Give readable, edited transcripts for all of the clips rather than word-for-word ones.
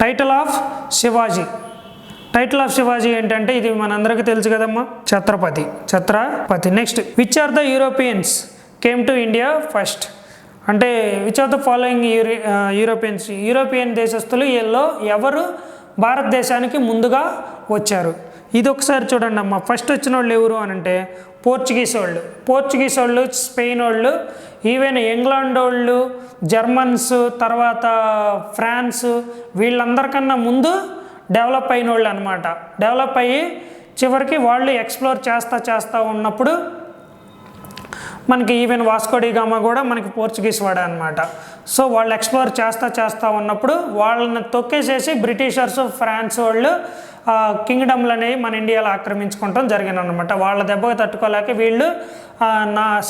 Title of Shivaji. Title of Shivaji ఏంటంటే ఇది మనందరికీ తెలుసు కదమ్మా, Chhatrapati. Next, which are the Europeans came to India first. అంటే which are the following European దేశస్తులు వీళ్ళు ఎవరు భారతదేశానికి ముందుగా వచ్చారు. ఇది ఒకసారి చూడండి అమ్మ. ఫస్ట్ వచ్చిన వాళ్ళు ఎవరు అని అంటే పోర్చుగీస్ వాళ్ళు, స్పెయిన్ వాళ్ళు, ఈవెన్ ఇంగ్లాండ్ వాళ్ళు, జర్మన్స్, తర్వాత ఫ్రాన్స్, వీళ్ళందరికన్నా ముందు డెవలప్ అయిన వాళ్ళు అనమాట. డెవలప్ అయ్యి చివరికి వాళ్ళు ఎక్స్ప్లోర్ చేస్తూ ఉన్నప్పుడు మనకి ఈవెన్ వాస్కోడిగామా కూడా మనకి పోర్చుగీస్ వాడే అనమాట. సో వాళ్ళు ఎక్స్ప్లోర్ చేస్తూ ఉన్నప్పుడు వాళ్ళని తొక్కేసేసి బ్రిటిషర్స్, ఫ్రాన్స్ వాళ్ళు కింగ్డమ్లు అనేవి మన ఇండియాలో ఆక్రమించుకోవటం జరిగిందనమాట. వాళ్ళ దెబ్బకి తట్టుకోలేక వీళ్ళు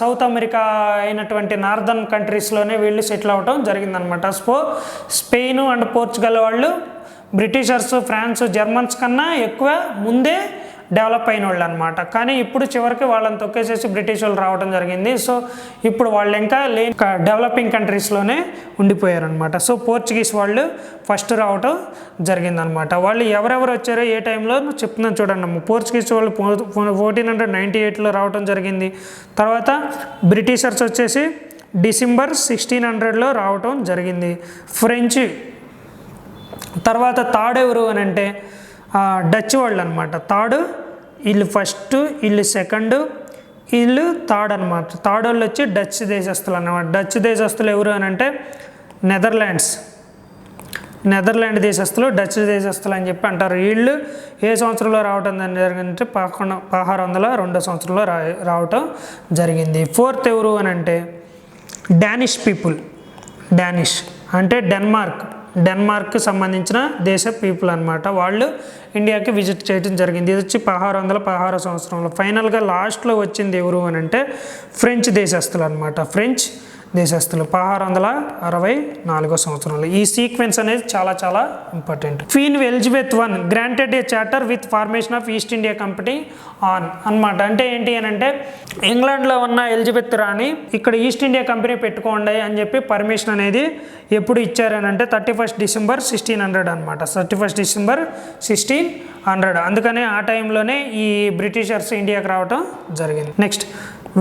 సౌత్ అమెరికా అయినటువంటి నార్దర్న్ కంట్రీస్లోనే వీళ్ళు సెటిల్ అవ్వటం జరిగిందనమాట. స్పెయిన్ అండ్ పోర్చుగల్ వాళ్ళు బ్రిటిషర్స్, ఫ్రాన్స్, జర్మన్స్ కన్నా ఎక్కువ ముందే డెవలప్ అయిన వాళ్ళు అనమాట. కానీ ఇప్పుడు చివరికి వాళ్ళని తొక్కేసేసి బ్రిటిష్ వాళ్ళు రావడం జరిగింది. సో ఇప్పుడు వాళ్ళు ఇంకా డెవలపింగ్ కంట్రీస్లోనే ఉండిపోయారనమాట. సో పోర్చుగీస్ వాళ్ళు ఫస్ట్ రావటం జరిగిందనమాట. వాళ్ళు ఎవరెవరు వచ్చారో ఏ టైంలో చెప్తున్నాను చూడండి. పోర్చుగీస్ వాళ్ళు 1498లో రావటం జరిగింది. తర్వాత బ్రిటిషర్స్ వచ్చేసి డిసెంబర్ 1600లో రావటం జరిగింది. ఫ్రెంచ్ తర్వాత థర్డ్ ఎవరు అని అంటే డచ్ వాళ్ళు అనమాట. థర్డ్ వీళ్ళు ఫస్ట్, వీళ్ళు సెకండ్, వీళ్ళు థర్డ్ అనమాట. థర్డ్ వాళ్ళు వచ్చి డచ్ దేశస్తులు అనమాట. డచ్ దేశస్తులు ఎవరు అని అంటే నెదర్లాండ్ దేశస్తులు, డచ్ దేశస్తులు అని చెప్పి అంటారు. వీళ్ళు ఏ సంవత్సరంలో రావటం జరిగిందంటే 1602 సంవత్సరంలో రావటం జరిగింది. ఫోర్త్ ఎవరు అని అంటే డానిష్ పీపుల్. డానిష్ అంటే డెన్మార్క్కి సంబంధించిన దేశ పీపుల్ అనమాట. వాళ్ళు ఇండియాకి విజిట్ చేయడం జరిగింది. ఇది వచ్చి 1616 సంవత్సరంలో. ఫైనల్గా లాస్ట్లో వచ్చింది ఎవరు అని అంటే ఫ్రెంచ్ దేశస్తులు అనమాట. ఫ్రెంచ్ దేశస్తులు 1664 సంవత్సరంలో. ఈ సీక్వెన్స్ అనేది చాలా చాలా important. Queen Elizabeth I granted A charter with formation of east India company అనమాట. అంటే ఏంటి అని అంటే ఇంగ్లాండ్లో ఉన్న ఎలిజబెత్ రాణి ఇక్కడ ఈస్ట్ ఇండియా కంపెనీ పెట్టుకోండి అని చెప్పి పర్మిషన్ అనేది ఎప్పుడు ఇచ్చారని అంటే 31 డిసెంబర్ 1600 అనమాట. 31 డిసెంబర్ 1600. అందుకనే ఆ టైంలోనే ఈ బ్రిటిషర్స్ ఇండియాకి రావటం జరిగింది. Next,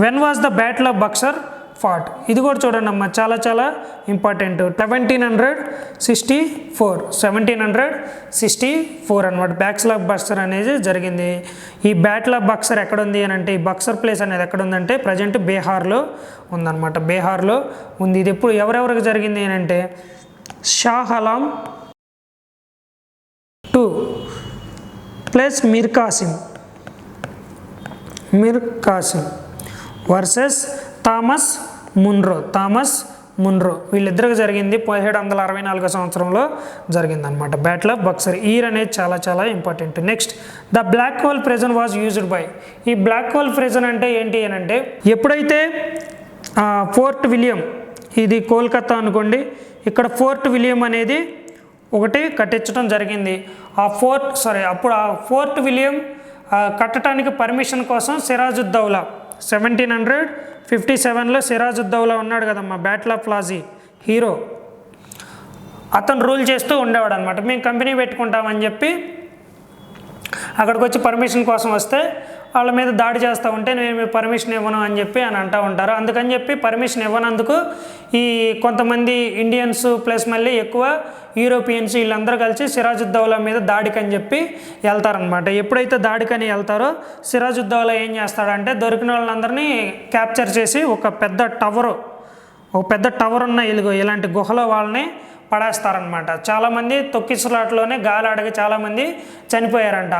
when was the battle of Buxar fought. ఇది కూడా చూడండి అమ్మ, చాలా చాలా ఇంపార్టెంట్. 1764 అనమాట బ్యాటిల్ ఆఫ్ బక్సర్ అనేది జరిగింది. ఈ బ్యాటిల్ ఆఫ్ బక్సర్ ఎక్కడ ఉంది అని అంటే ఈ బక్సర్ ప్లేస్ అనేది ఎక్కడ ఉందంటే ప్రజెంట్ బీహార్లో ఉందన్నమాట. బీహార్లో ఉంది. ఇది ఎప్పుడు ఎవరెవరికి జరిగింది అని అంటే షా ఆలం II ప్లస్ మీర్ కాసిం వర్సెస్ థామస్ మున్రో వీళ్ళిద్దరికి జరిగింది. 1764 సంవత్సరంలో జరిగిందనమాట బ్యాటిల్ ఆఫ్ బక్సర్. ఇయర్ అనేది చాలా చాలా important. Next, the black hole prison was used by. ఈ బ్లాక్ హోల్ ప్రిజన్ అంటే ఏంటి అని అంటే ఎప్పుడైతే ఫోర్ట్ విలియం, ఇది కోల్కతా అనుకోండి, ఇక్కడ ఫోర్ట్ విలియం అనేది ఒకటి కట్టించడం జరిగింది. అప్పుడు ఆ ఫోర్ట్ విలియం కట్టడానికి పర్మిషన్ కోసం సిరాజుద్దౌలా 1757లో సిరాజుద్దౌలా ఉన్నాడు కదమ్మా, బ్యాటిల్ ఆఫ్ ప్లాసీ హీరో, అతను రూల్ చేస్తూ ఉండేవాడు అనమాట. మేము కంపెనీ పెట్టుకుంటామని చెప్పి అక్కడికి వచ్చి పర్మిషన్ కోసం వస్తే వాళ్ళ మీద దాడి చేస్తూ ఉంటే నేను పర్మిషన్ ఇవ్వను అని చెప్పి అంటూ ఉంటారు. అందుకని చెప్పి పర్మిషన్ ఇవ్వనందుకు ఈ కొంతమంది ఇండియన్స్ ప్లస్ మళ్ళీ ఎక్కువ యూరోపియన్స్ వీళ్ళందరూ కలిసి సిరాజుద్దౌలా మీద దాడికి అని చెప్పి వెళ్తారనమాట. ఎప్పుడైతే దాడికని వెళ్తారో సిరాజుద్దౌలా ఏం చేస్తాడంటే దొరికిన వాళ్ళందరినీ క్యాప్చర్ చేసి ఒక పెద్ద టవర్ ఉన్న ఇలాంటి గుహలో వాళ్ళని పడేస్తారనమాట. చాలామంది తొక్కిసలాట్లోనే గాలాడగా చాలామంది చనిపోయారంట.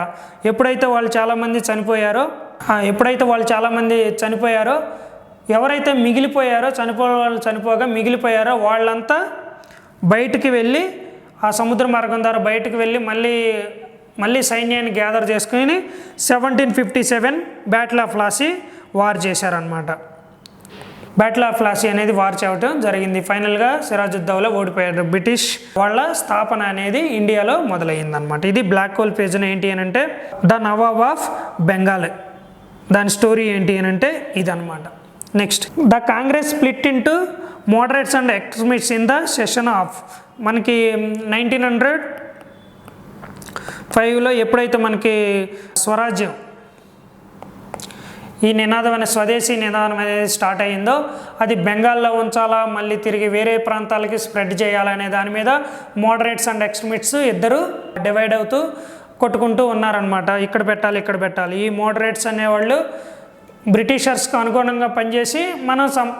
ఎప్పుడైతే వాళ్ళు చాలామంది చనిపోయారో ఎవరైతే చనిపోగా మిగిలిపోయారో వాళ్ళంతా బయటికి వెళ్ళి ఆ సముద్ర మార్గం ద్వారా బయటికి వెళ్ళి మళ్ళీ సైన్యాన్ని గ్యాదర్ చేసుకుని 1757 బ్యాటిల్ ఆఫ్ ప్లాసీ వార్ చేశారనమాట. బ్యాటిల్ ఆఫ్ ప్లాసీ అనేది వార్ చేయడం జరిగింది. ఫైనల్గా సిరాజుద్దౌలా ఓడిపోయారు. బ్రిటిష్ వాళ్ళ స్థాపన అనేది ఇండియాలో మొదలయ్యిందనమాట. ఇది బ్లాక్ హోల్ ప్రిజన్ ఏంటి అని అంటే ద నవాబ్ ఆఫ్ బెంగాల్. దాని స్టోరీ ఏంటి అని అంటే ఇదనమాట. Next, the Congress split into moderates and extremists in the session of. మనకి 5లో ఎప్పుడైతే మనకి స్వరాజ్యం ఈ నినాదం అనే స్వదేశీ నినాదం అనేది స్టార్ట్ అయ్యిందో అది బెంగాల్లో ఉంచాలా మళ్ళీ తిరిగి వేరే ప్రాంతాలకి స్ప్రెడ్ చేయాలనే దాని మీద మోడరేట్స్ అండ్ ఎక్స్ట్రీమిస్ట్స్ ఇద్దరు డివైడ్ అవుతూ కొట్టుకుంటూ ఉన్నారనమాట. ఇక్కడ పెట్టాలి. ఈ మోడరేట్స్ అనేవాళ్ళు బ్రిటిషర్స్కి అనుగుణంగా పనిచేసి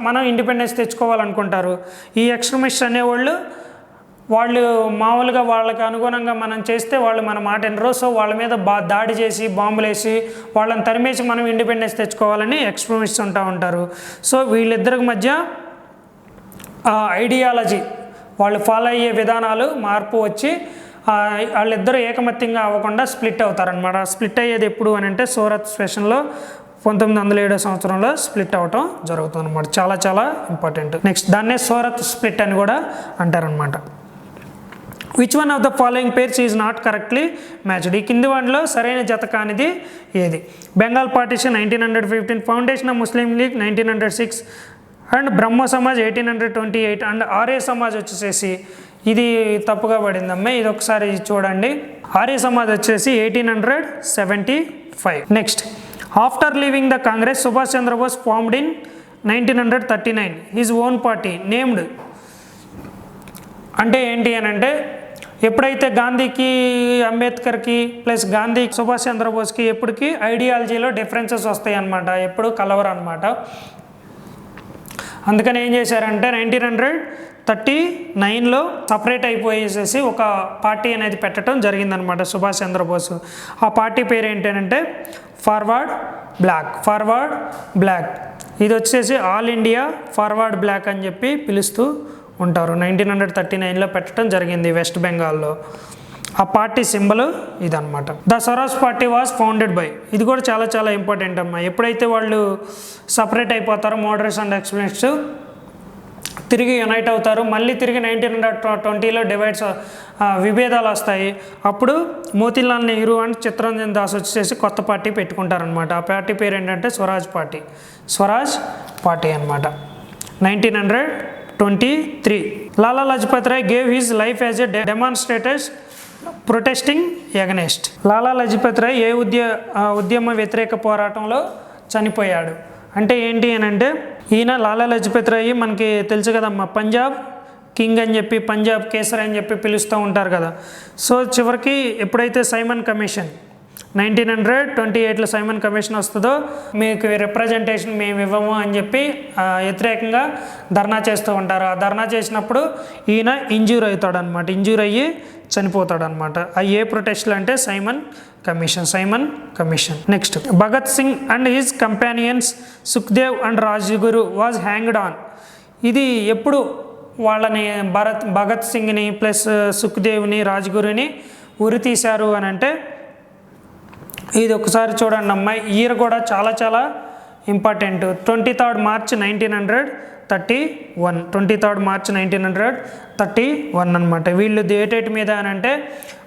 మనం ఇండిపెండెన్స్ తెచ్చుకోవాలనుకుంటారు. ఈ ఎక్స్ట్రీమిస్ట్ అనేవాళ్ళు వాళ్ళు మామూలుగా వాళ్ళకి అనుగుణంగా మనం చేస్తే వాళ్ళు మన మాట వినరు. సో వాళ్ళ మీద దాడి చేసి బాంబులు వేసి వాళ్ళని తరిమేసి మనం ఇండిపెండెన్స్ తెచ్చుకోవాలని ఎక్స్ట్రీమిస్ట్స్ ఉంటారు. సో వీళ్ళిద్దరికి మధ్య ఐడియాలజీ వాళ్ళు ఫాలో అయ్యే విధానాలు మార్పు వచ్చి వాళ్ళిద్దరూ ఏకమత్యంగా అవ్వకుండా స్ప్లిట్ అవుతారనమాట. స్ప్లిట్ అయ్యేది ఎప్పుడు అని అంటే సూరత్ సెషన్లో 1907 సంవత్సరంలో స్ప్లిట్ అవ్వటం జరుగుతుంది అనమాట. చాలా ఇంపార్టెంట్. నెక్స్ట్ దాన్నే సూరత్ స్ప్లిట్ అని కూడా అంటారనమాట. Which one of the following pairs is not correctly matched? ఈ కింది వాటిలో సరైన జత కానిది ఏది? Bengal partition 1915, foundation of Muslim league 1906 and Brahma Samaj 1828 and Arya Samaj వచ్చేసేసి ఇది తప్పుగా పడిందమ్మా. ఇది ఒకసారి చూడండి. ఆర్య సమాజ్ వచ్చేసి 1875. Next, after leaving the Congress Subhash Chandra Bose formed in 1939 his own party named. అంటే ఏంటి అని అంటే ఎప్పుడైతే గాంధీకి అంబేద్కర్కి ప్లస్ గాంధీ సుభాష్ చంద్రబోస్కి ఎప్పటికీ ఐడియాలజీలో డిఫరెన్సెస్ వస్తాయి అన్నమాట, ఎప్పుడు కలవరు అనమాట. అందుకని ఏం చేశారంటే 1939లో సపరేట్ అయిపోయేసేసి ఒక పార్టీ అనేది పెట్టడం జరిగిందనమాట సుభాష్ చంద్రబోస్. ఆ పార్టీ పేరు ఏంటంటే ఫార్వర్డ్ బ్లాక్. ఇది వచ్చేసి ఆల్ ఇండియా ఫార్వర్డ్ బ్లాక్ అని చెప్పి పిలుస్తూ ఉంటారు. 1939లో పెట్టడం జరిగింది వెస్ట్ బెంగాల్లో. ఆ పార్టీ సింబల్ ఇదన్నమాట. The Swaraj party was founded by. ఇది కూడా చాలా ఇంపార్టెంట్ అమ్మా. ఎప్పుడైతే వాళ్ళు సపరేట్ అయిపోతారో మోడరేట్స్ అండ్ ఎక్స్ట్రీమిస్ట్స్ తిరిగి యునైట్ అవుతారు. మళ్ళీ తిరిగి 1920లో విభేదాలు వస్తాయి. అప్పుడు మోతీలాల్ నెహ్రూ అండ్ చిత్తరంజన్ దాస్ వచ్చేసి కొత్త పార్టీ పెట్టుకుంటారనమాట. ఆ పార్టీ పేరు ఏంటంటే స్వరాజ్ పార్టీ అనమాట. 1923 Lala Lajpat Rai gave his life as a demonstrators protesting against. Lala Lajpat Rai ఏ ఉద్యమ వ్యతిరేక పోరాటంలో చనిపోయాడు అంటే ఏంటి అని అంటే ఈయన లాలా లజపత్ రాయ్ మనకి తెలుసు కదమ్మా, పంజాబ్ కింగ్ అని చెప్పి పంజాబ్ కేసరి అని చెప్పి పిలుస్తూ ఉంటారు కదా. సో చివరికి ఎప్పుడైతే సైమన్ కమిషన్ 1928లో సైమన్ కమిషన్ వస్తుందో మీకు రిప్రజెంటేషన్ మేము ఇవ్వము అని చెప్పి వ్యతిరేకంగా ధర్నా చేస్తూ ఉంటారు. ఆ ధర్నా చేసినప్పుడు ఈయన ఇంజ్యూర్ అవుతాడనమాట, ఇంజ్యూర్ అయ్యి చనిపోతాడనమాట. ఆ ఏ ప్రొటెస్ట్లు అంటే Simon commission. Next, Bhagat Singh and his companions Sukhdev and Rajguru was hanged on. ఇది ఎప్పుడు వాళ్ళని భగత్ సింగ్ని ప్లస్ సుఖ్దేవ్ని రాజ్గురుని ఉరి తీశారు అని అంటే ఇది ఒకసారి చూడండి అమ్మాయి. ఇయర్ కూడా చాలా important. 23rd March 1931. 23rd March 1931 అనమాట. వీళ్ళు డేట్ మీద అని అంటే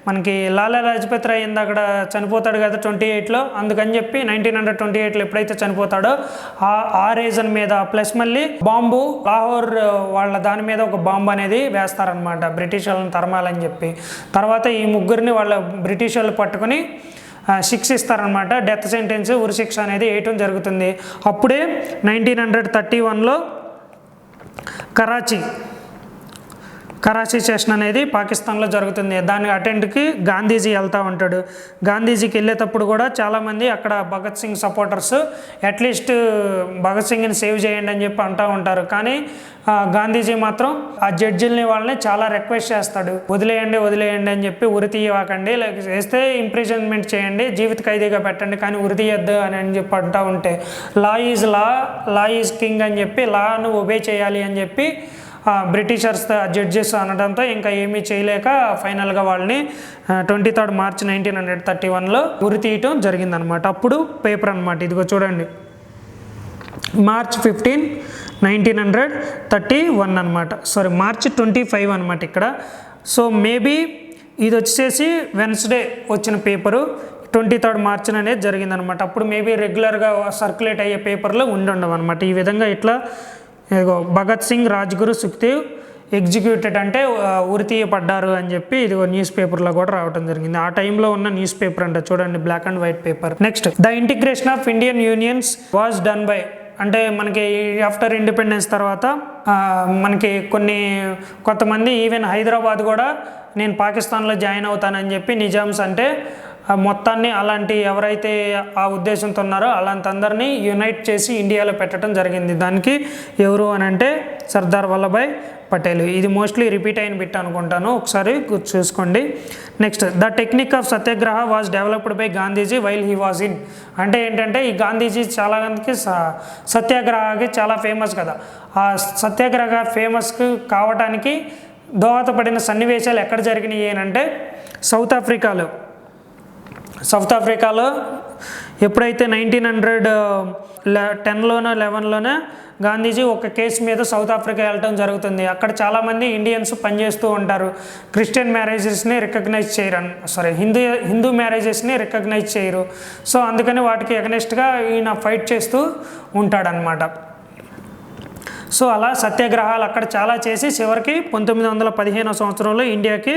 మనకి లాలా లజపత్ రాయ్ అక్కడ చనిపోతాడు కదా 28లో. అందుకని చెప్పి 1928లో ఎప్పుడైతే చనిపోతాడో ఆ రీజన్ మీద ప్లస్ మళ్ళీ బాంబు లాహోర్ వాళ్ళ దాని మీద ఒక బాంబు అనేది వేస్తారనమాట బ్రిటిష్ వాళ్ళని తరమాలని చెప్పి. తర్వాత ఈ ముగ్గురిని వాళ్ళ బ్రిటిష్ వాళ్ళు పట్టుకుని శిక్షిస్తారనమాట. డెత్ సెంటెన్స్ ఉరి శిక్ష అనేది వేయటం జరుగుతుంది. అప్పుడే 1931లో కరాచీ సెషన్ అనేది పాకిస్తాన్లో జరుగుతుంది. దాని అటెండ్కి గాంధీజీ వెళ్తూ ఉంటాడు. గాంధీజీకి వెళ్ళేటప్పుడు కూడా చాలామంది అక్కడ భగత్ సింగ్ సపోర్టర్స్ అట్లీస్ట్ భగత్ సింగ్ని సేవ్ చేయండి అని చెప్పి అంటూ ఉంటారు. కానీ గాంధీజీ మాత్రం ఆ జడ్జిల్ని వాళ్ళని చాలా రిక్వెస్ట్ చేస్తాడు, వదిలేయండి అని చెప్పి, ఉరి తీయవాకండి, లేక చేస్తే ఇంప్రిజన్మెంట్ చేయండి, జీవిత ఖైదీగా పెట్టండి, కానీ ఉరి తీయద్దు అని చెప్పి అంటూ ఉంటే లా ఈజ్ కింగ్ అని చెప్పి లాను ఒబే చేయాలి అని చెప్పి బ్రిటిషర్స్ జడ్జెస్ అనడంతో ఇంకా ఏమీ చేయలేక ఫైనల్గా వాళ్ళని 23rd March 1931లో ఉరి తీయటం జరిగిందనమాట. అప్పుడు పేపర్ అనమాట. ఇదిగో చూడండి, March 15, 1931 అనమాట. March 25 అనమాట ఇక్కడ. సో మేబీ ఇది వచ్చేసి వెన్స్డే వచ్చిన పేపరు 23rd March అనేది జరిగిందనమాట. అప్పుడు మేబీ రెగ్యులర్గా సర్క్యులేట్ అయ్యే పేపర్లో ఉండవు అనమాట. ఈ విధంగా ఇట్లా భగత్ సింగ్, రాజ్గురు, సుఖ్దేవ్ ఎగ్జిక్యూటెడ్ అంటే ఉరి తీయబడ్డారు అని చెప్పి ఇది న్యూస్ పేపర్లో కూడా రావడం జరిగింది. ఆ టైంలో ఉన్న న్యూస్ పేపర్ అంటే చూడండి, black and white paper. Next, the integration of Indian unions was done by, అంటే మనకి ఆఫ్టర్ ఇండిపెండెన్స్ తర్వాత మనకి కొంతమంది ఈవెన్ హైదరాబాద్ కూడా నేను పాకిస్తాన్లో జాయిన్ అవుతానని చెప్పి నిజామ్స్ అంటే మొత్తాన్ని అలాంటి ఎవరైతే ఆ ఉద్దేశంతో ఉన్నారో అలాంటి అందరినీ యునైట్ చేసి ఇండియాలో పెట్టడం జరిగింది. దానికి ఎవరు అని అంటే సర్దార్ వల్లభాయ్ పటేల్. ఇది మోస్ట్లీ రిపీట్ అయిన బిట్ అనుకుంటాను, ఒకసారి చూసుకోండి. Next, the technique of Satyagraha was developed by Gandhiji while he was in, అంటే ఏంటంటే ఈ గాంధీజీ చాలా మందికి సత్యాగ్రహకి చాలా ఫేమస్ కదా, ఆ సత్యాగ్రహ ఫేమస్ కావడానికి దోహదపడిన సన్నివేశాలు ఎక్కడ జరిగినాయి అంటే సౌత్ ఆఫ్రికాలో ఎప్పుడైతే 1910లోనో 11లోనే గాంధీజీ ఒక కేసు మీద సౌత్ ఆఫ్రికా వెళ్ళటం జరుగుతుంది. అక్కడ చాలామంది ఇండియన్స్ పనిచేస్తూ ఉంటారు. క్రిస్టియన్ మ్యారేజెస్ని రికగ్నైజ్ చేయరు, హిందూ మ్యారేజెస్ని రికగ్నైజ్ చేయరు. సో అందుకని వాటికి ఎగనెస్ట్గా ఈయన ఫైట్ చేస్తూ ఉంటాడనమాట. సో అలా సత్యాగ్రహాలు అక్కడ చాలా చేసి చివరికి 1915 సంవత్సరంలో ఇండియాకి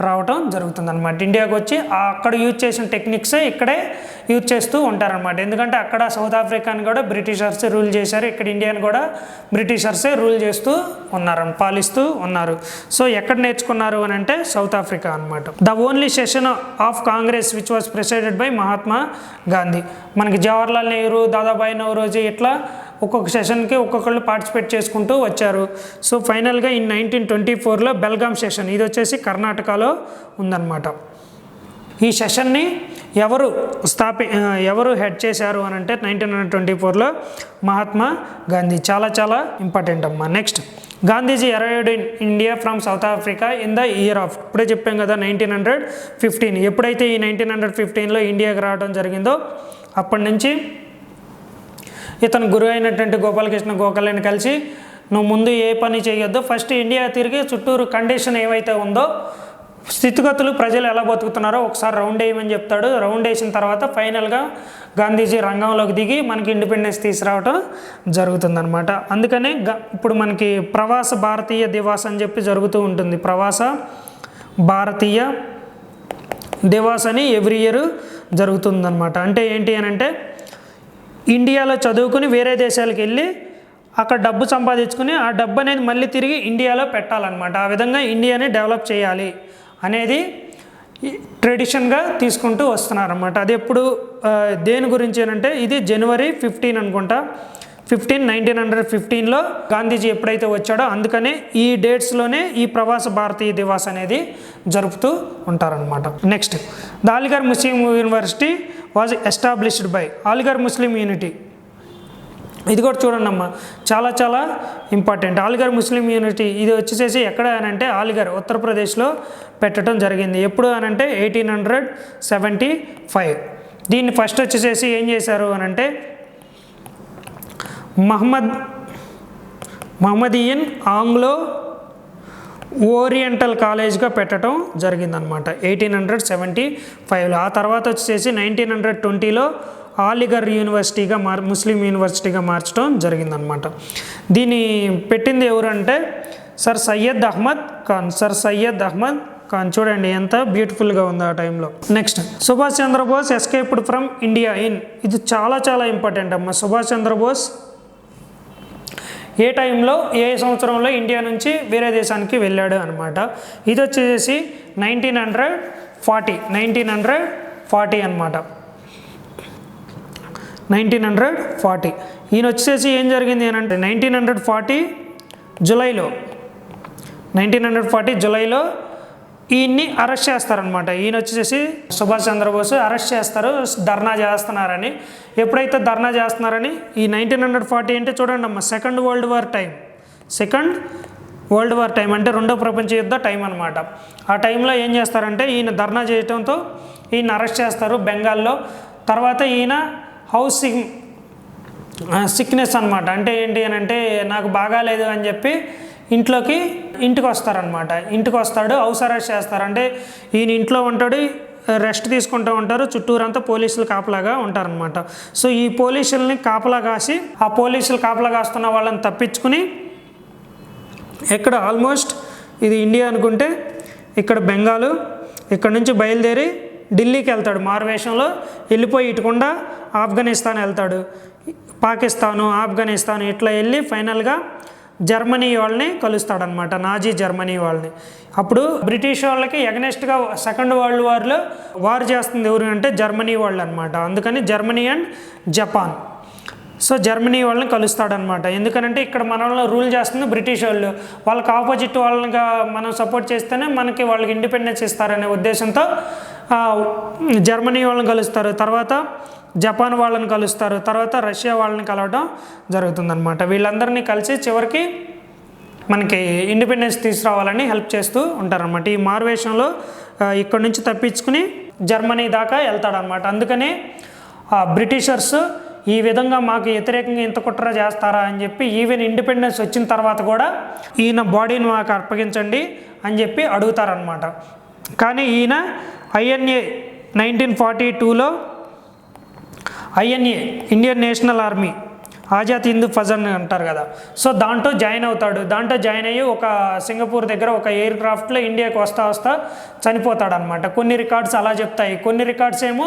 రావటం జరుగుతుంది అనమాట. ఇండియాకి వచ్చి అక్కడ యూజ్ చేసిన టెక్నిక్సే ఇక్కడే యూజ్ చేస్తూ ఉంటారనమాట. ఎందుకంటే అక్కడ సౌత్ ఆఫ్రికాని కూడా బ్రిటిషర్సే రూల్ చేశారు, ఇక్కడ ఇండియాని కూడా బ్రిటిషర్సే రూల్ చేస్తూ ఉన్నారు, పాలిస్తూ ఉన్నారు. సో ఎక్కడ నేర్చుకున్నారు అని అంటే సౌత్ ఆఫ్రికా అనమాట. The only session of Congress which was presided by Mahatma Gandhi. మనకి జవహర్లాల్ నెహ్రూ, దాదాబాయి నౌరోజీ ఇట్లా ఒక్కొక్క సెషన్కి ఒక్కొక్కళ్ళు పార్టిసిపేట్ చేసుకుంటూ వచ్చారు. సో ఫైనల్గా ఈ 1924లో బెల్గాం సెషన్, ఇది వచ్చేసి కర్ణాటకలో ఉందన్నమాట. ఈ సెషన్ని ఎవరు హెడ్ చేశారు అని అంటే 1924లో మహాత్మా గాంధీ. చాలా చాలా ఇంపార్టెంట్ అమ్మా. Next, Gandhiji arrived in India from south Africa in the year of, ఇప్పుడే చెప్పాం కదా 1915. ఎప్పుడైతే ఈ 1915లో ఇండియాకి రావడం జరిగిందో అప్పటి నుంచి ఇతను గురువు అయినటువంటి గోపాలకృష్ణ గోఖలేని కలిసి నువ్వు ముందు ఏ పని చేయొద్దు, ఫస్ట్ ఇండియా తిరిగి చుట్టూరు కండిషన్ ఏవైతే ఉందో స్థితిగతులు ప్రజలు ఎలా బతుకుతున్నారో ఒకసారి రౌండ్ వేయమని చెప్తాడు. రౌండ్ వేసిన తర్వాత ఫైనల్గా గాంధీజీ రంగంలోకి దిగి మనకి ఇండిపెండెన్స్ తీసుకురావటం జరుగుతుందన్నమాట. అందుకనే ఇప్పుడు మనకి ప్రవాస భారతీయ దివాస్ అని చెప్పి జరుగుతూ ఉంటుంది. ప్రవాస భారతీయ దివాస్ అని ఎవ్రీ ఇయర్ జరుగుతుందన్నమాట. అంటే ఏంటి అని అంటే ఇండియాలో చదువుకుని వేరే దేశాలకు వెళ్ళి అక్కడ డబ్బు సంపాదించుకుని ఆ డబ్బు అనేది మళ్ళీ తిరిగి ఇండియాలో పెట్టాలన్నమాట. ఆ విధంగా ఇండియాని డెవలప్ చేయాలి అనేది ట్రెడిషన్గా తీసుకుంటూ వస్తున్నారన్నమాట. అది ఎప్పుడు దేని గురించి అంటే ఇది జనవరి 15 అనుకుంటా, 1915లో గాంధీజీ ఎప్పుడైతే వచ్చాడో అందుకనే ఈ డేట్స్లోనే ఈ ప్రవాస భారతీయ దివాస్ అనేది జరుపుతూ ఉంటారనమాట. Next, the Aligarh Muslim university was established by Aligarh Muslim unity. ఇది కూడా చూడండి అమ్మా, చాలా చాలా ఇంపార్టెంట్. అలీగర్ ముస్లిం యూనిటీ ఇది వచ్చేసేసి ఎక్కడ అనంటే అలీగర్ ఉత్తరప్రదేశ్లో పెట్టడం జరిగింది. ఎప్పుడు అనంటే 1875. దీన్ని ఫస్ట్ వచ్చేసేసి ఏం చేశారు అనంటే మహమ్మదీయన్ ఆంగ్లో ఓరియంటల్ కాలేజ్గా పెట్టడం జరిగిందనమాట 1875లో. ఆ తర్వాత వచ్చేసి 1920లో అలీగర్ యూనివర్సిటీగా ముస్లిం యూనివర్సిటీగా మార్చడం జరిగిందనమాట. దీన్ని పెట్టింది ఎవరంటే సర్ సయ్యద్ అహ్మద్ ఖాన్. చూడండి ఎంత బ్యూటిఫుల్గా ఉంది ఆ టైంలో. Next, Subhash Chandra Bose escaped from India in, ఇది చాలా చాలా ఇంపార్టెంట్ అమ్మ. సుభాష్ చంద్రబోస్ ఏ టైంలో ఏ సంవత్సరంలో ఇండియా నుంచి వేరే దేశానికి వెళ్ళాడు అనమాట. ఇది వచ్చేసి 1940 అనమాట. 1940 ఈయన వచ్చేసి ఏం జరిగింది అని అంటే 1940 జూలైలో ఈయన్ని అరెస్ట్ చేస్తారనమాట. ఈయన వచ్చేసి సుభాష్ చంద్రబోస్ అరెస్ట్ చేస్తారు ధర్నా చేస్తున్నారని. ఎప్పుడైతే ధర్నా చేస్తున్నారని ఈ 1940 అంటే చూడండి అమ్మ, సెకండ్ వరల్డ్ వార్ టైం అంటే రెండో ప్రపంచ యుద్ధ టైం అనమాట. ఆ టైంలో ఏం చేస్తారంటే ఈయన ధర్నా చేయడంతో ఈయన అరెస్ట్ చేస్తారు బెంగాల్లో. తర్వాత ఈయన సిక్నెస్ అనమాట. అంటే ఏంటి అని అంటే నాకు బాగాలేదు అని చెప్పి ఇంటికి వస్తారనమాట. ఇంటికి వస్తాడు, హౌస్ అరెస్ట్ చేస్తారు. అంటే ఈయన ఇంట్లో ఉంటాడు, రెస్ట్ తీసుకుంటూ ఉంటారు, చుట్టూరంతా పోలీసులు కాపలాగా ఉంటారనమాట. సో ఈ పోలీసుల్ని కాపలా కాసి ఆ పోలీసులు కాపలా కాస్తున్న వాళ్ళని తప్పించుకుని ఎక్కడ ఆల్మోస్ట్ ఇది ఇండియా అనుకుంటే ఇక్కడ బెంగాలు, ఇక్కడ నుంచి బయలుదేరి ఢిల్లీకి వెళ్తాడు మారువేషంలో, వెళ్ళిపోయి ఇటుకుండా ఆఫ్ఘనిస్తాన్ వెళ్తాడు, పాకిస్తాను, ఆఫ్ఘనిస్తాన్ ఇట్లా వెళ్ళి ఫైనల్గా జర్మనీ వాళ్ళని కలుస్తాడనమాట, నాజీ జర్మనీ వాళ్ళని. అప్పుడు బ్రిటిష్ వాళ్ళకి ఎగనెస్ట్గా సెకండ్ వరల్డ్ వార్లో వార్ చేస్తుంది ఎవరు అంటే జర్మనీ వాళ్ళు అనమాట. అందుకని Germany and Japan. So Germany వాళ్ళని కలుస్తాడనమాట. ఎందుకనంటే ఇక్కడ మనల్ని రూల్ చేస్తుంది బ్రిటిష్ వాళ్ళు, వాళ్ళకి ఆపోజిట్ వాళ్ళనిగా మనం సపోర్ట్ చేస్తేనే మనకి వాళ్ళకి ఇండిపెండెన్స్ ఇస్తారనే ఉద్దేశంతో జర్మనీ వాళ్ళని కలుస్తారు, తర్వాత జపాన్ వాళ్ళని కలుస్తారు, తర్వాత రష్యా వాళ్ళని కలవడం జరుగుతుందన్నమాట. వీళ్ళందరినీ కలిసి చివరికి మనకి ఇండిపెండెన్స్ తీసుకురావాలని హెల్ప్ చేస్తూ ఉంటారనమాట. ఈ మారువేషంలో ఇక్కడ నుంచి తప్పించుకుని జర్మనీ దాకా వెళ్తాడనమాట. అందుకని బ్రిటిషర్స్ ఈ విధంగా మాకు వ్యతిరేకంగా ఇంత కుట్ర చేస్తారా అని చెప్పి ఈవెన్ ఇండిపెండెన్స్ వచ్చిన తర్వాత కూడా ఈయన బాడీని మాకు అప్పగించండి అని చెప్పి అడుగుతారనమాట. కానీ ఈయన INA 1942లో INA Indian national army, Azad Hind Fauj అంటారు కదా, సో దాంట్లో జాయిన్ అవుతాడు. దాంట్లో జాయిన్ అయ్యి ఒక సింగపూర్ దగ్గర ఒక ఎయిర్ క్రాఫ్ట్లో ఇండియాకి వస్తా చనిపోతాడనమాట. కొన్ని రికార్డ్స్ అలా చెప్తాయి, కొన్ని రికార్డ్స్ ఏమో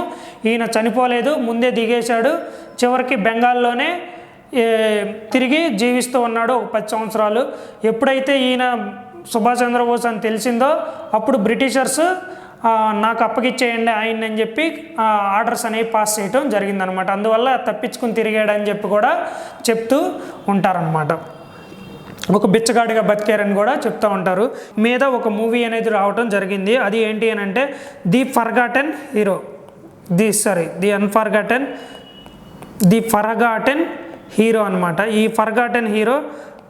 ఈయన చనిపోలేదు, ముందే దిగేశాడు, చివరికి బెంగాల్లోనే తిరిగి జీవిస్తూ ఉన్నాడు ఒక 10 సంవత్సరాలు. ఎప్పుడైతే ఈయన సుభాష్ చంద్రబోస్ అని తెలిసిందో అప్పుడు బ్రిటిషర్స్ నాకు అప్పగిచ్చేయండి ఆయన అని చెప్పి ఆర్డర్స్ అనేవి పాస్ చేయటం జరిగిందనమాట. అందువల్ల తప్పించుకుని తిరిగాడని చెప్పి కూడా చెప్తూ ఉంటారనమాట. ఒక బిచ్చగాడిగా బతికారని కూడా చెప్తూ ఉంటారు. మీద ఒక మూవీ అనేది రావటం జరిగింది. అది ఏంటి అని అంటే the forgotten hero, the forgotten hero అనమాట. ఈ ఫర్గాటెన్ హీరో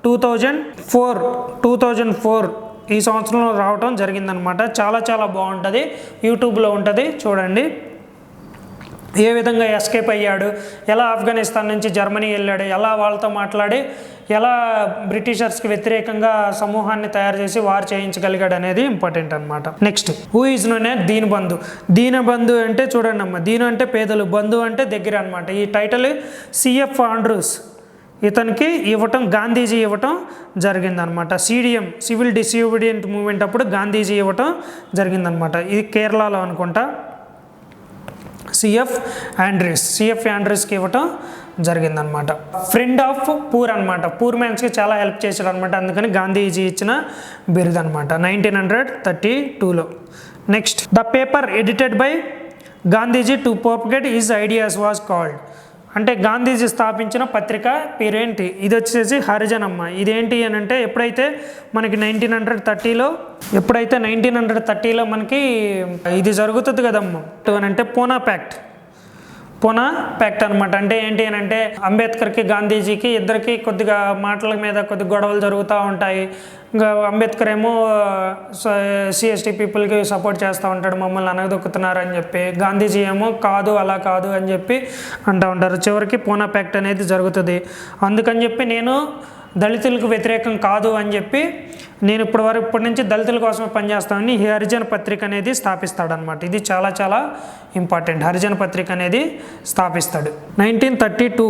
2004 ఈ సంవత్సరంలో రావటం జరిగిందనమాట. చాలా బాగుంటుంది, యూట్యూబ్లో ఉంటుంది, చూడండి. ఏ విధంగా ఎస్కేప్ అయ్యాడు, ఎలా ఆఫ్ఘనిస్తాన్ నుంచి జర్మనీ వెళ్ళాడు, ఎలా వాళ్ళతో మాట్లాడి ఎలా బ్రిటిషర్స్కి వ్యతిరేకంగా సమూహాన్ని తయారు చేసి వార్ చేయించగలిగాడు అనేది ఇంపార్టెంట్ అనమాట. Next, who is known as Deenabandhu. Deenabandhu అంటే చూడండి అమ్మ, దీను అంటే పేదలు, బంధు అంటే దగ్గర అనమాట. ఈ టైటిల్ CF ఆండ్రూస్ ఇతనికి ఇవ్వటం, గాంధీజీ ఇవ్వటం జరిగిందనమాట. CDM సివిల్ డిసోబీడియంట్ మూవ్మెంట్ అప్పుడు గాంధీజీ ఇవ్వటం జరిగిందనమాట. ఇది కేరళలో అనుకుంటా. CF ఆండ్రూస్కి ఇవ్వటం జరిగిందనమాట. ఫ్రెండ్ ఆఫ్ పూర్ అనమాట, పూర్ మ్యాన్స్కి చాలా హెల్ప్ చేశాడు అనమాట. అందుకని గాంధీజీ ఇచ్చిన బిరుదు అనమాట 1932లో. Next, the paper edited by Gandhiji to propagate his ideas was called. అంటే గాంధీజీ స్థాపించిన పత్రిక పేరేంటి? ఇది వచ్చేసి హరిజన్ అమ్మ. ఇదేంటి అని అంటే ఎప్పుడైతే మనకి 1930లో మనకి ఇది జరుగుతుంది కదమ్మ అని అంటే పూనా ప్యాక్ట్ అనమాట. అంటే ఏంటి అని అంటే అంబేద్కర్కి గాంధీజీకి ఇద్దరికి కొద్దిగా మాటల మీద కొద్ది గొడవలు జరుగుతూ ఉంటాయి. ఇంకా అంబేద్కర్ ఏమో CST పీపుల్కి సపోర్ట్ చేస్తూ ఉంటాడు, మమ్మల్ని అనగదొక్కుతున్నారు అని చెప్పి. గాంధీజీ ఏమో కాదు, అలా కాదు అని చెప్పి అంటూ ఉంటారు. చివరికి పూనా ప్యాక్ట్ అనేది జరుగుతుంది. అందుకని చెప్పి నేను దళితులకు వ్యతిరేకం కాదు అని చెప్పి నేను ఇప్పటి నుంచి దళితుల కోసమే పనిచేస్తానని హరిజన్ పత్రిక అనేది స్థాపిస్తాడనమాట. ఇది చాలా ఇంపార్టెంట్. హరిజన్ పత్రిక అనేది స్థాపిస్తాడు. 1932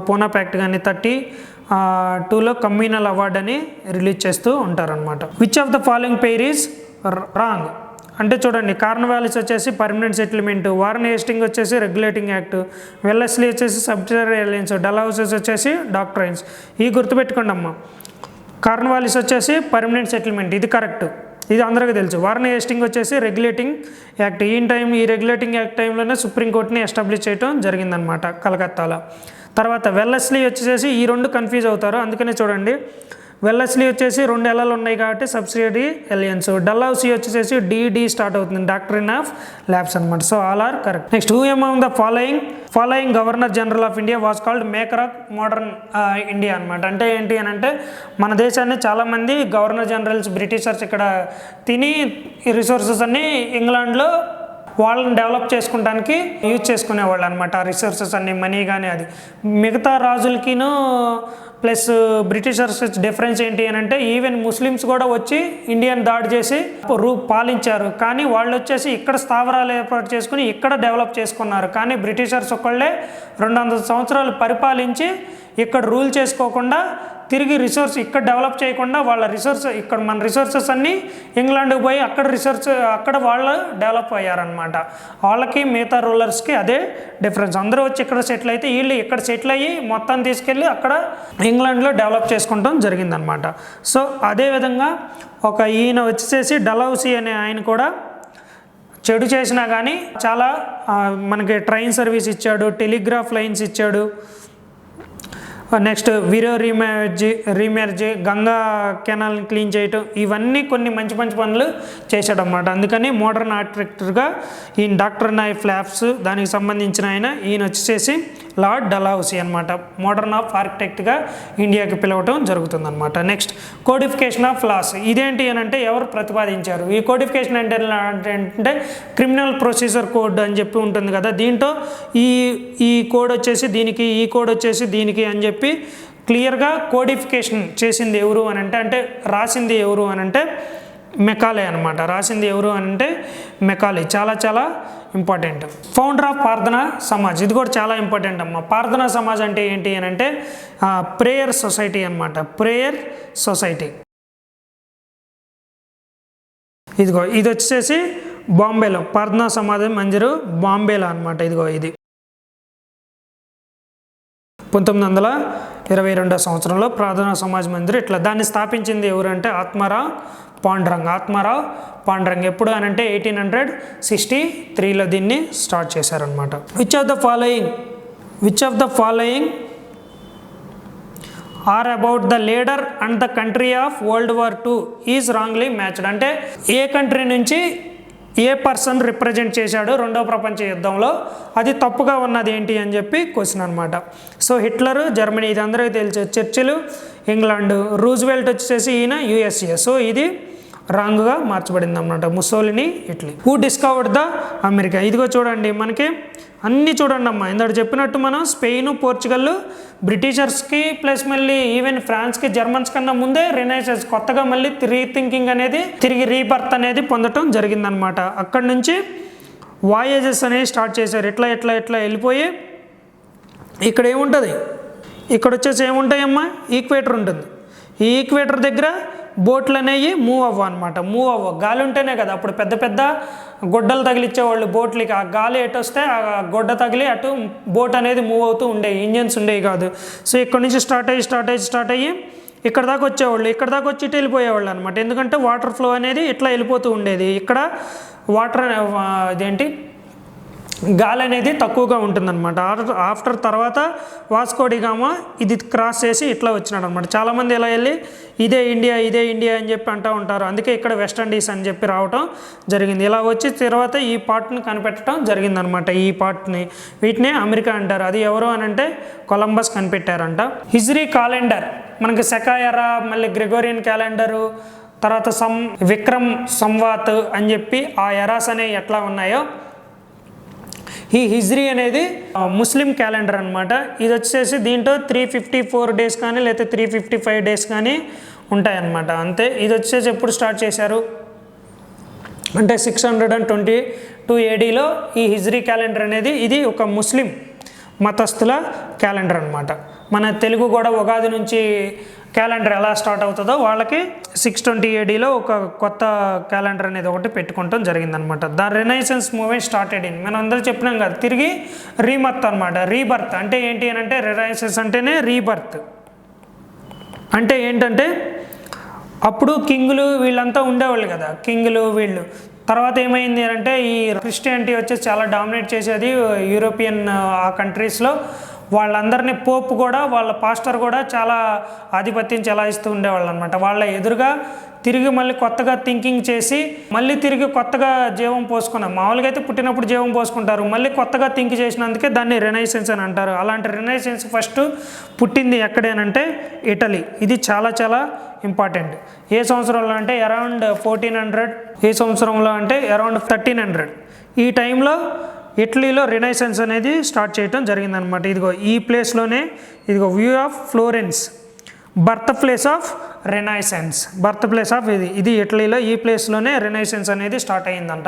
పూనా ప్యాక్ట్ కానీ 32లో కమ్యూనల్ అవార్డు అని రిలీజ్ చేస్తూ ఉంటారనమాట. Which of the following pair is wrong అంటే చూడండి, కార్న్వాలిస్ వచ్చేసి పర్మనెంట్ సెటిల్మెంట్, వారన్ హేస్టింగ్ వచ్చేసి రెగ్యులేటింగ్ యాక్ట్, వెల్లెస్లీ వచ్చేసి సబ్సిడరీ అలయన్స్, డల్హౌసెస్ వచ్చేసి డాక్ట్రైన్స్. ఈ గుర్తుపెట్టుకోండి అమ్మ. కార్న్వాలిస్ వచ్చేసి పర్మనెంట్ సెటిల్మెంట్, ఇది కరెక్ట్, ఇది అందరికీ తెలుసు. వారన్ హేస్టింగ్ వచ్చేసి రెగ్యులేటింగ్ యాక్ట్. ఈ రెగ్యులేటింగ్ యాక్ట్ టైంలోనే సుప్రీంకోర్టుని ఎస్టాబ్లిష్ చేయడం జరిగిందనమాట కలకత్తాలో. తర్వాత వెల్లెస్లీ వచ్చేసి ఈ రెండు కన్ఫ్యూజ్ అవుతారు, అందుకనే చూడండి. వెల్లెస్లీ వచ్చేసి 2 L's ఉన్నాయి కాబట్టి సబ్సిడరీ అలయన్స్. డల్హౌసీ వచ్చేసి DD స్టార్ట్ అవుతుంది, డాక్ట్రిన్ ఆఫ్ ల్యాబ్స్ అనమాట. So all are correct. Next, who among the following governor general of India was called maker of modern India అనమాట. అంటే ఏంటి అని అంటే మన దేశాన్ని చాలామంది గవర్నర్ జనరల్స్ బ్రిటిషర్స్ ఇక్కడ తిని ఈ రిసోర్సెస్ అన్నీ ఇంగ్లాండ్లో వాళ్ళని డెవలప్ చేసుకోవడానికి యూజ్ చేసుకునేవాళ్ళు అనమాట. ఆ రిసోర్సెస్ అన్ని, మనీ కానీ అది. మిగతా రాజులకిను ప్లస్ బ్రిటిషర్స్ డిఫరెన్స్ ఏంటి అని అంటే ఈవెన్ ముస్లిమ్స్ కూడా వచ్చి ఇండియన్ దాడి చేసి పాలించారు, కానీ వాళ్ళు వచ్చేసి ఇక్కడ స్థావరాలు ఏర్పాటు చేసుకుని ఇక్కడ డెవలప్ చేసుకున్నారు. కానీ బ్రిటిషర్స్ ఒకళ్ళే 200 సంవత్సరాలు పరిపాలించి ఇక్కడ రూల్ చేసుకోకుండా తిరిగి రిసోర్స్ ఇక్కడ డెవలప్ చేయకుండా వాళ్ళ రిసోర్స్ ఇక్కడ మన రిసోర్సెస్ అన్నీ ఇంగ్లాండ్కి పోయి అక్కడ వాళ్ళు డెవలప్ అయ్యారనమాట. వాళ్ళకి మిగతా రూలర్స్కి అదే డిఫరెన్స్. అందరూ వచ్చి ఇక్కడ సెటిల్ అయితే వీళ్ళు ఇక్కడ సెటిల్ అయ్యి మొత్తం తీసుకెళ్ళి అక్కడ ఇంగ్లాండ్లో డెవలప్ చేసుకుంటాం జరిగిందనమాట. సో అదేవిధంగా ఈయన వచ్చేసి డలౌసీ అనే ఆయన కూడా చెడు చేసినా కానీ చాలా మనకి ట్రైన్ సర్వీస్ ఇచ్చాడు, టెలిగ్రాఫ్ లైన్స్ ఇచ్చాడు. నెక్స్ట్ విరో రీమ్యారేజ్, గంగా కెనాల్ని క్లీన్ చేయటం, ఇవన్నీ కొన్ని మంచి మంచి పనులు చేశాడు అన్నమాట. అందుకని మోడర్న్ ఆర్కిటెక్టర్గా ఈయన డాక్టర్ నైఫ్ ల్యాబ్స్ దానికి సంబంధించిన ఈయన వచ్చేసి లార్డ్ డలహౌసీ అనమాట. మోడర్న్ ఆఫ్ ఆర్కిటెక్ట్గా ఇండియాకి పిలవటం జరుగుతుందన్నమాట. Next codification of laws. ఇదేంటి అని అంటే ఎవరు ప్రతిపాదించారు? ఈ కోడిఫికేషన్ అంటే క్రిమినల్ ప్రొసీజర్ కోడ్ అని చెప్పి ఉంటుంది కదా, దీంట్లో ఈ కోడ్ వచ్చేసి దీనికి, ఈ కోడ్ వచ్చేసి దీనికి అని చెప్పి క్లియర్గా కోడిఫికేషన్ చేసింది ఎవరు అని అంటే రాసింది ఎవరు అని అంటే మెకాలే అనమాట. రాసింది ఎవరు అని అంటే మెకాలే. చాలా చాలా ఇంపార్టెంట్. ఫౌండర్ ఆఫ్ ప్రార్థనా సమాజ్, ఇది కూడా చాలా ఇంపార్టెంట్ అమ్మ. ప్రార్థనా సమాజ్ అంటే ఏంటి అని అంటే ప్రేయర్ సొసైటీ అనమాట. ప్రేయర్ సొసైటీ ఇది వచ్చేసి బాంబేలో, ప్రార్థనా సమాజ్ మందిరు బాంబేలో అనమాట. ఇది 1922 సంవత్సరంలో ప్రార్థనా సమాజ్ మందిర్ ఇట్లా దాన్ని స్థాపించింది ఎవరంటే ఆత్మారావు పాండురంగ్. ఎప్పుడు అని అంటే 1863లో దీన్ని స్టార్ట్ చేశారనమాట. Which of the following are about the leader and the country of World War II is wrongly matched. అంటే ఏ కంట్రీ నుంచి ఏ పర్సన్ రిప్రజెంట్ చేశాడు రెండవ ప్రపంచ యుద్ధంలో, అది తప్పుగా ఉన్నది ఏంటి అని చెప్పి క్వశ్చన్ అనమాట. సో హిట్లరు జర్మనీ, ఇది అందరికీ తెలుసు. చర్చిలు ఇంగ్లాండ్, రూజ్వెల్ట్ వచ్చేసి ఈయన USA. సో ఇది రాంగ్గా మార్చబడింది అన్నమాట. Mussolini Italy. Who discovered the America. ఇదిగో చూడండి, మనకి అన్నీ చూడండి అమ్మా. ఇందాక చెప్పినట్టు మనం స్పెయిన్, పోర్చుగల్, బ్రిటిషర్స్కి ప్లస్ మళ్ళీ ఈవెన్ ఫ్రాన్స్కి, జర్మన్స్ కన్నా ముందే రినైసెన్స్ కొత్తగా మళ్ళీ రీథింకింగ్ అనేది, తిరిగి రీబర్త్ అనేది పొందటం జరిగిందనమాట. అక్కడి నుంచి వాయేజెస్ అనేవి స్టార్ట్ చేశారు. ఇట్లా వెళ్ళిపోయి ఇక్కడ ఏముంటుంది, ఇక్కడ వచ్చేసి ఏముంటాయమ్మా, ఈక్వేటర్ ఉంటుంది. ఈ ఈక్వేటర్ దగ్గర బోట్లు అనేవి మూవ్ అవ్వ గాలి ఉంటేనే కదా అప్పుడు పెద్ద పెద్ద గొడ్డలు తగిలిచ్చేవాళ్ళు బోట్లకి. ఆ గాలి ఎటు వస్తే ఆ గొడ్డ తగిలి అటు బోట్ అనేది మూవ్ అవుతూ ఉండేవి, ఇంజన్స్ ఉండేవి కాదు. సో ఇక్కడ నుంచి స్టార్ట్ అయ్యి ఇక్కడ దాకా వచ్చేవాళ్ళు, ఇక్కడ దాకా వచ్చి ఇటు వెళ్ళిపోయేవాళ్ళు అనమాట. ఎందుకంటే వాటర్ ఫ్లో అనేది ఇట్లా వెళ్ళిపోతూ ఉండేది. ఇక్కడ వాటర్ గాలి అనేది తక్కువగా ఉంటుందన్నమాట. ఆఫ్టర్ తర్వాత వాస్కో డి గామా ఇది క్రాస్ చేసి ఇట్లా వచ్చినాడు అనమాట. చాలామంది ఇలా వెళ్ళి ఇదే ఇండియా అని చెప్పి అంటూ ఉంటారు. అందుకే ఇక్కడ వెస్ట్ ఇండీస్ అని చెప్పి రావటం జరిగింది. ఇలా వచ్చి తర్వాత ఈ పార్ట్ని కనిపెట్టడం జరిగిందనమాట. ఈ పార్ట్ని వీటిని అమెరికా అంటారు. అది ఎవరు అని అంటే కొలంబస్ కనిపెట్టారంట. హిజ్రీ క్యాలెండర్ మనకి శకాయరా, మళ్ళీ గ్రెగోరియన్ క్యాలెండరు, తర్వాత విక్రమ్ సంవాత్ అని చెప్పి ఆ ఎరాస్ అనేవి ఎట్లా ఉన్నాయో ఈ హిజ్రీ అనేది ముస్లిం క్యాలెండర్ అనమాట. ఇది వచ్చేసి దీంట్లో 354 డేస్ కానీ లేకపోతే 355 డేస్ కానీ ఉంటాయన్నమాట. అంతే. ఇది వచ్చేసి ఎప్పుడు స్టార్ట్ చేశారు అంటే 622 ADలో ఈ హిజ్రీ క్యాలెండర్ అనేది ఇది ఒక ముస్లిం మతస్థుల క్యాలెండర్ అనమాట. మన తెలుగు కూడా ఉగాది నుంచి క్యాలెండర్ ఎలా స్టార్ట్ అవుతుందో వాళ్ళకి 620 ADలో ఒక కొత్త క్యాలెండర్ అనేది ఒకటి పెట్టుకోవటం జరిగిందనమాట. The renaissance movement started in, మనం అందరూ చెప్పినాం కదా, తిరిగి రీమర్త్ అనమాట. రీబర్త్ అంటే ఏంటి అని అంటే రెనైసెన్స్ అంటేనే రీబర్త్ అంటే ఏంటంటే అప్పుడు కింగులు వీళ్ళంతా ఉండేవాళ్ళు కదా, కింగులు వీళ్ళు. తర్వాత ఏమైంది అంటే ఈ క్రిస్టియానిటీ వచ్చేసి చాలా డామినేట్ చేసేది యూరోపియన్ ఆ కంట్రీస్లో. వాళ్ళందరినీ పోప్ కూడా, వాళ్ళ పాస్టర్ కూడా చాలా ఆధిపత్యం చెలాయిస్తూ ఉండేవాళ్ళు అనమాట. వాళ్ళ ఎదురుగా తిరిగి మళ్ళీ కొత్తగా థింకింగ్ చేసి మళ్ళీ తిరిగి కొత్తగా జీవం పోసుకున్నాం. మామూలుగా అయితే పుట్టినప్పుడు జీవం పోసుకుంటారు, మళ్ళీ కొత్తగా థింక్ చేసినందుకే దాన్ని రెనైసెన్స్ అని అంటారు. అలాంటి రెనైసెన్స్ ఫస్ట్ పుట్టింది ఎక్కడేనంటే ఇటలీ. ఇది చాలా చాలా ఇంపార్టెంట్. ఏ సంవత్సరంలో అంటే అరౌండ్ 1400, ఏ సంవత్సరంలో అంటే అరౌండ్ 1300. ఈ టైంలో ఇటలీలో రినైసెన్స్ అనేది స్టార్ట్ చేయడం జరిగిందనమాట. ఇదిగో ఈ ప్లేస్లోనే ఇదిగో view of Florence, birth place of renaissance, birth place of ఇది ఇటలీలో, ఈ ప్లేస్లోనే రెనైసెన్స్ అనేది స్టార్ట్ అయ్యిందంట.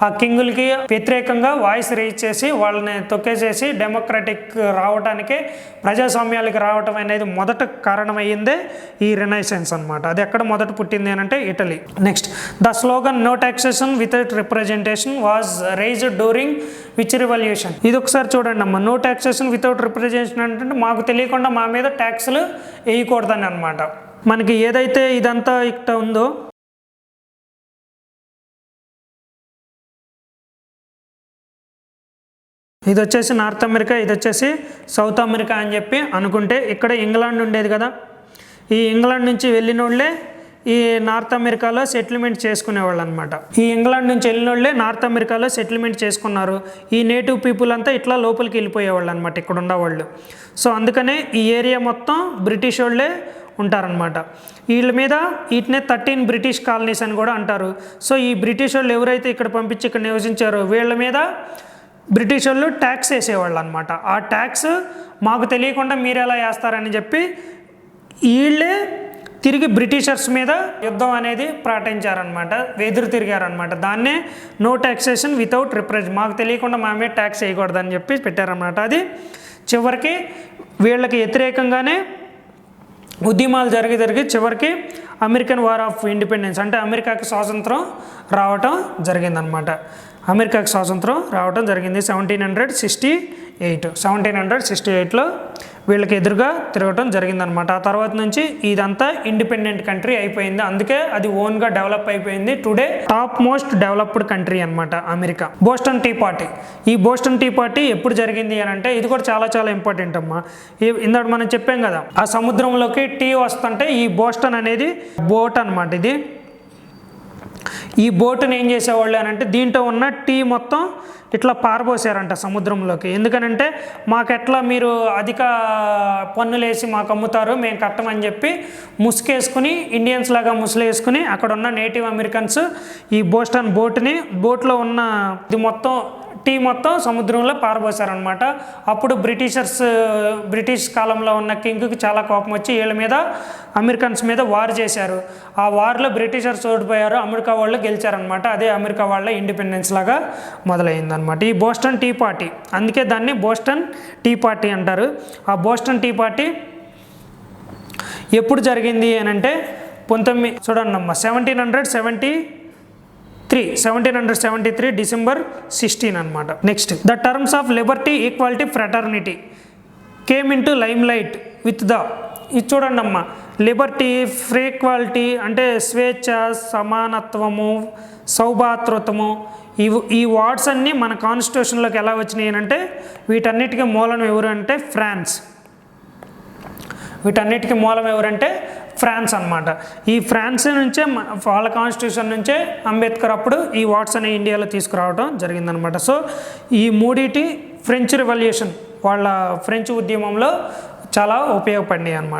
ఆ కింగులకి వ్యతిరేకంగా వాయిస్ రేజ్ చేసి వాళ్ళని తొక్కేసేసి డెమోక్రటిక్ రావడానికి, ప్రజాస్వామ్యాలకి రావటం అనేది మొదట కారణమయ్యిందే ఈ రెనైసెన్స్ అనమాట. అది ఎక్కడ మొదట పుట్టింది అని అంటే Italy. Next, the slogan no taxation without representation was raised during which revolution. ఇది ఒకసారి చూడండి అమ్మ. నో టాక్సేషన్ వితౌట్ రిప్రజెంటేషన్ అంటే మాకు తెలియకుండా మా మీద ట్యాక్స్లు వేయకూడదని అనమాట. మనకి ఏదైతే ఇదంతా ఇక్కడ ఉందో ఇది వచ్చేసి నార్త్ అమెరికా, ఇది వచ్చేసి సౌత్ అమెరికా అని చెప్పి అనుకుంటే, ఇక్కడ ఇంగ్లాండ్ ఉండేది కదా, ఈ ఇంగ్లాండ్ నుంచి వెళ్ళిన వాళ్ళే ఈ నార్త్ అమెరికాలో సెటిల్మెంట్ చేసుకునేవాళ్ళు అనమాట. ఈ ఇంగ్లాండ్ నుంచి వెళ్ళిన వాళ్ళే నార్త్ అమెరికాలో సెటిల్మెంట్ చేసుకున్నారు. ఈ నేటివ్ పీపుల్ అంతా ఇట్లా లోపలికి వెళ్ళిపోయేవాళ్ళు అనమాట, ఇక్కడ ఉండేవాళ్ళు. సో అందుకనే ఈ ఏరియా మొత్తం బ్రిటిష్ వాళ్ళే ఉంటారనమాట. వీళ్ళ మీద వీటినే 13 బ్రిటిష్ కాలనీస్ అని కూడా అంటారు. సో ఈ బ్రిటిష్ వాళ్ళు ఎవరైతే ఇక్కడ పంపించి ఇక్కడ నివసించారో వీళ్ళ మీద బ్రిటిష్ వాళ్ళు ట్యాక్స్ వేసేవాళ్ళు అనమాట. ఆ ట్యాక్స్ మాకు తెలియకుండా మీరు ఎలా వేస్తారని చెప్పి వీళ్ళే తిరిగి బ్రిటిషర్స్ మీద యుద్ధం అనేది ప్రకటించారనమాట, ఎదురు తిరిగారనమాట. దాన్నే నో ట్యాక్సేషన్ వితౌట్ మాకు తెలియకుండా మా మీద ట్యాక్స్ వేయకూడదని చెప్పి పెట్టారనమాట. అది చివరికి వీళ్ళకి వ్యతిరేకంగానే ఉద్యమాలు జరిగి చివరికి అమెరికన్ వార్ ఆఫ్ ఇండిపెండెన్స్ అంటే అమెరికాకి స్వాతంత్రం రావటం జరిగిందనమాట. అమెరికాకి స్వాతంత్రం రావటం జరిగింది 1768లో వీళ్ళకి ఎదురుగా తిరగటం జరిగిందనమాట. ఆ తర్వాత నుంచి ఇదంతా ఇండిపెండెంట్ కంట్రీ అయిపోయింది. అందుకే అది ఓన్గా డెవలప్ అయిపోయింది. Today top most developed country అనమాట అమెరికా. Boston tea party. ఈ బోస్టన్ టీ పార్టీ ఎప్పుడు జరిగింది అని అంటే ఇది కూడా చాలా చాలా ఇంపార్టెంట్ అమ్మా. ఇందాక మనం చెప్పాం కదా, ఆ సముద్రంలోకి టీ వస్తుంటే ఈ బోస్టన్ అనేది బోట్ అనమాట. ఇది ఈ బోటుని ఏం చేసేవాళ్ళు అని అంటే దీంట్లో ఉన్న టీ మొత్తం ఇట్లా పారబోసారంట సముద్రంలోకి. ఎందుకనంటే మాకెట్లా మీరు అధిక పన్నులేసి మాకు అమ్ముతారు, మేము కట్టమని చెప్పి ముసుకేసుకుని ఇండియన్స్ లాగా ముసులేసుకుని అక్కడ ఉన్న నేటివ్ అమెరికన్స్ ఈ బోస్టన్ బోట్లో ఉన్న ఇది మొత్తం టీ మొత్తం సముద్రంలో పారబోసారనమాట. అప్పుడు బ్రిటిష్ కాలంలో ఉన్న కింగ్కి చాలా కోపం వచ్చి వీళ్ళ మీద అమెరికన్స్ మీద వార్ చేశారు. ఆ వార్లో బ్రిటిషర్స్ ఓడిపోయారు, అమెరికా వాళ్ళు గెలిచారనమాట. అదే అమెరికా వాళ్ళ ఇండిపెండెన్స్ లాగా మొదలైందనమాట ఈ బోస్టన్ టీ పార్టీ. అందుకే దాన్ని బోస్టన్ టీ పార్టీ అంటారు. ఆ బోస్టన్ టీ పార్టీ ఎప్పుడు జరిగింది అని అంటే చూడండి అమ్మ 1773 డిసెంబర్ 16 అనమాట. Next, the terms of Liberty, equality, fraternity came in to lime light with ఇది చూడండి అమ్మ. లిబర్టీ, ఈక్వాలిటీ అంటే స్వేచ్ఛ, సమానత్వము, సౌభాతృత్వము, ఈ వర్డ్స్ అన్నీ మన కాన్స్టిట్యూషన్లోకి ఎలా వచ్చినాయి అంటే వీటన్నిటికీ మూలం ఎవరు అంటే ఫ్రాన్స్ అనమాట. ఈ ఫ్రాన్స్ నుంచే వాళ్ళ కాన్స్టిట్యూషన్ నుంచే అంబేద్కర్ అప్పుడు ఈ వర్డ్స్ అనే ఇండియాలో తీసుకురావడం జరిగిందనమాట. సో ఈ మూడిటి ఫ్రెంచ్ రెవల్యూషన్ వాళ్ళ ఫ్రెంచ్ ఉద్యమంలో చాలా ఉపయోగపడినాయి అన్నమాట.